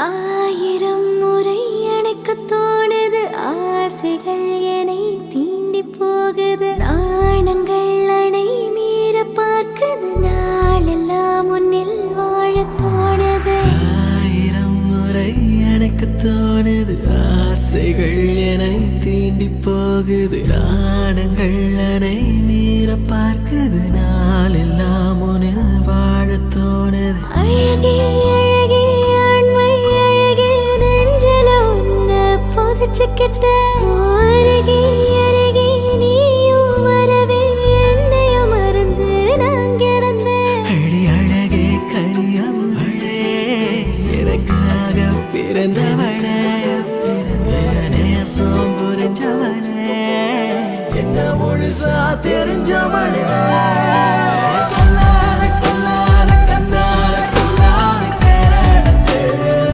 ஆயிரம் முறை எனக்கு தோணுது, ஆசைகள் என்னை தீண்டி போகுது, நாணங்கள் அணை மீற பார்க்குது, நாளெல்லாம் முன்னில் வாழ தோணுது. ஆயிரம் முறை எனக்கு தோணுது, ஆசைகள் என்னை தீண்டி போகுது, நாணங்கள் அணை மீற பார்க்குது, நாளெல்லாம் முன்னில் வாழ தோணுது. அழகே அழகே ஆண்மை அழகே, நெஞ்சில உன்னை புதைச்சுக்கிட்ட அருகே அருகே நீயும் வரவே என்னையும் மறந்து நான் கிடந்தேன். அடி அழகே கனியமுதே, எனக்காக பிறந்தவளே, நேசம் புரிஞ்சவளே, என்ன முழுசா தெரிஞ்சவளே.